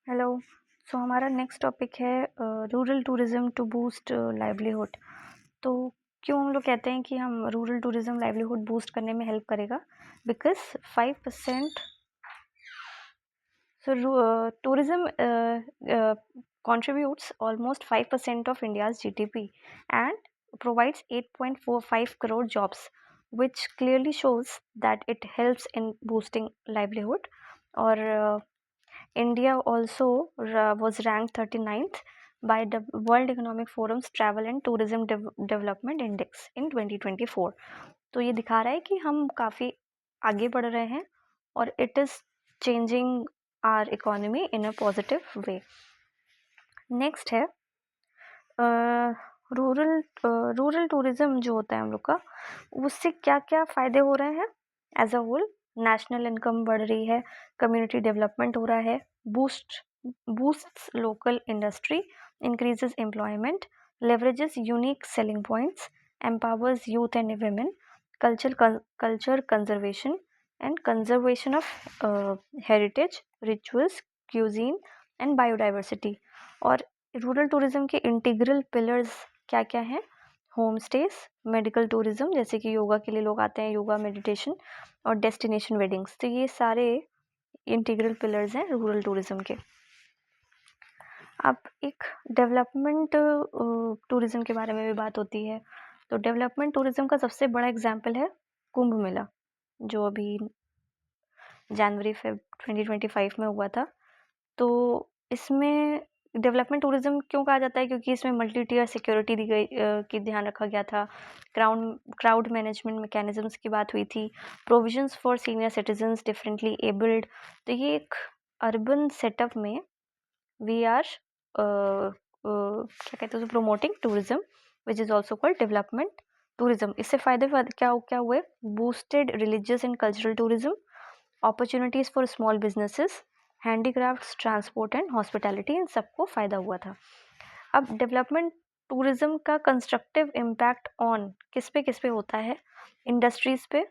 Hello. हमारा next topic है rural tourism to boost livelihood. तो क्यों हम लोग कहते हैं कि हम रूरल टूरिज्म लाइवलीहुड बूस्ट करने में हेल्प करेगा? Because 5%, tourism contributes almost 5% of India's GDP and provides 8.45 crore jobs, which clearly shows that it helps in boosting livelihood. और India also was ranked 39th by the World Economic Forum's Travel and Tourism Development Index in 2024. तो ये दिखा रहा है कि हम काफ़ी आगे बढ़ रहे हैं और it is changing our economy in a positive way. Next है रूरल टूरिज्म जो होता है हम लोग का, उससे क्या क्या फ़ायदे हो रहे हैं as a whole. National income बढ़ रही है, कम्युनिटी डेवलपमेंट हो रहा है, boosts local industry, increases employment, leverages unique selling points, empowers youth and women, culture conservation and conservation of heritage, rituals, cuisine and biodiversity. और रूरल टूरिज्म के integral pillars क्या क्या हैं? होम स्टेज, मेडिकल टूरिज्म जैसे कि योगा के लिए लोग आते हैं, योगा, मेडिटेशन, और डेस्टिनेशन वेडिंग्स। तो ये सारे इंटीग्रल पिलर्स हैं रूरल टूरिज्म के। अब एक डेवलपमेंट टूरिज्म के बारे में भी बात होती है। तो डेवलपमेंट टूरिज्म का सबसे बड़ा एग्जाम्पल है कुंभ मेला, जो अभी जनवरी 2025 में हुआ था। तो इसमें डेवलपमेंट टूरिज्म क्यों कहा जाता है? क्योंकि इसमें मल्टी टियर सिक्योरिटी दी गई की ध्यान रखा गया था, क्राउड मैनेजमेंट मैकेनिज्म्स की बात हुई थी, provisions for senior citizens differently abled. तो ये एक अर्बन सेटअप में वी आर क्या कहते हैं, promoting tourism which is also called development tourism. इससे फ़ायदे क्या हुए? Boosted religious and cultural tourism, opportunities for small businesses, handicrafts, transport and hospitality, इन सबको फ़ायदा हुआ था। अब डेवलपमेंट टूरिज्म का कंस्ट्रक्टिव इम्पैक्ट ऑन किस पे होता है? इंडस्ट्रीज़ पे,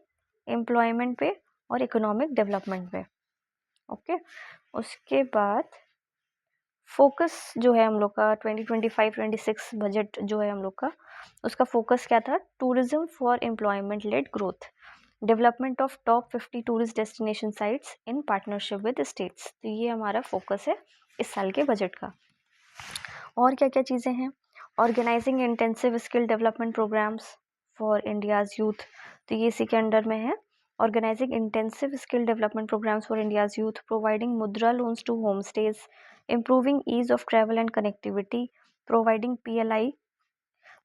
एम्प्लॉयमेंट पे और इकोनॉमिक डेवलपमेंट पे। ओके, उसके बाद फोकस जो है हम लोग का 2025-26 बजट जो है हम लोग का, उसका फोकस क्या था? Tourism for employment led growth, development of top 50 tourist destination sites in partnership with states. तो ये हमारा फोकस है इस साल के बजट का। और क्या क्या चीज़ें हैं? Organising intensive skill development programmes for India's youth, तो ये इसी के अंडर में है। Organising intensive skill development programmes for India's youth, providing Mudra loans to home stage, improving ease of travel and connectivity, providing PLI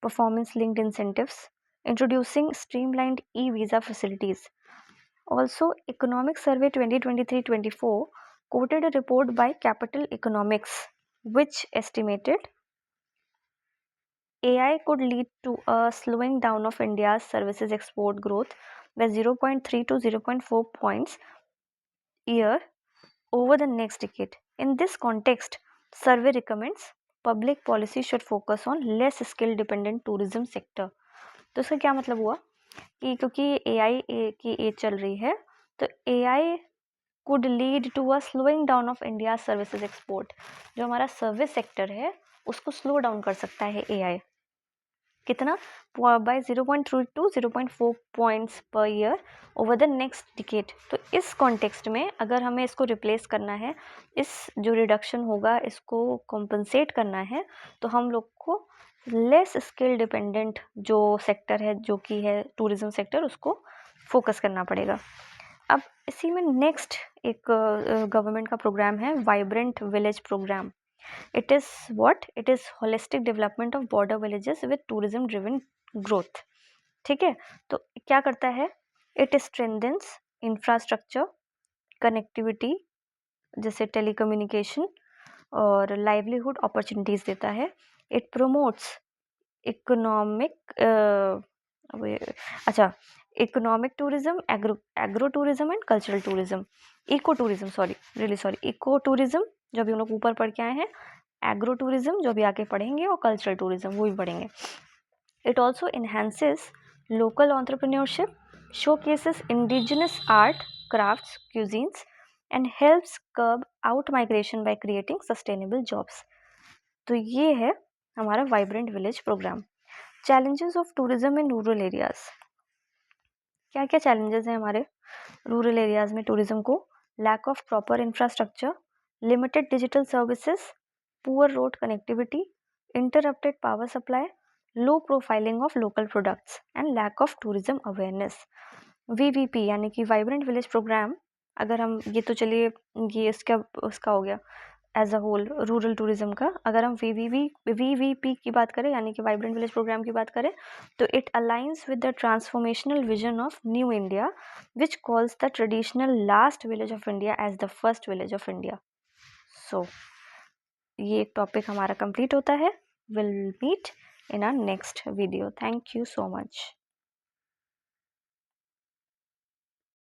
performance linked incentives, introducing streamlined e-visa facilities. Also, Economic Survey 2023-24 quoted a report by Capital Economics which estimated AI could lead to a slowing down of India's services export growth by 0.3 to 0.4 points year over the next decade. In this context, survey recommends public policy should focus on less skill dependent tourism sector. तो इसका क्या मतलब हुआ कि क्योंकि AI की as चल रही है, तो AI could lead to a slowing down of India's services export. जो हमारा सर्विस सेक्टर है उसको स्लो डाउन कर सकता है AI। कितना? By 0.3 to 0.4 points per year over the next decade. तो इस कॉन्टेक्स्ट में अगर हमें इसको रिप्लेस करना है, इस जो रिडक्शन होगा इसको कॉम्पनसेट करना है, तो हम लोग को लेस स्किल डिपेंडेंट जो सेक्टर है, जो कि है टूरिज्म सेक्टर, उसको फोकस करना पड़ेगा। अब इसी में नेक्स्ट एक गवर्नमेंट का प्रोग्राम है vibrant village program. It is what? It is holistic development of border villages with tourism driven growth. ठीक है, तो क्या करता है? It strengthens infrastructure, connectivity जैसे telecommunication और livelihood opportunities देता है. It promotes economic economic tourism, agro tourism and cultural tourism. Eco tourism जो अभी हम लोग ऊपर पढ़ के आए हैं, एग्रो टूरिज्म जो अभी आगे पढ़ेंगे, और कल्चरल टूरिज्म वो भी पढ़ेंगे। It also enhances local entrepreneurship, showcases indigenous art, crafts, cuisines and helps curb out migration by creating sustainable jobs. तो ये है हमारा vibrant village programme. Challenges of tourism in rural areas, क्या क्या चैलेंजेस हैं हमारे रूरल एरियाज में tourism को? Lack of proper infrastructure, limited digital services, poor road connectivity, interrupted power supply, low profiling of local products and lack of tourism awareness. VVP यानी कि vibrant village programme, अगर हम ये तो चलिए ये उसका हो गया as a whole rural tourism का। अगर हम वीवीपी की बात करें यानी कि वाइब्रेंट विलेज प्रोग्राम की बात करें तो it aligns with the transformational vision of new India which calls the traditional last village of India as the first village of India. So ये एक टॉपिक हमारा कंप्लीट होता है। Will meet in our next video. Thank you so much.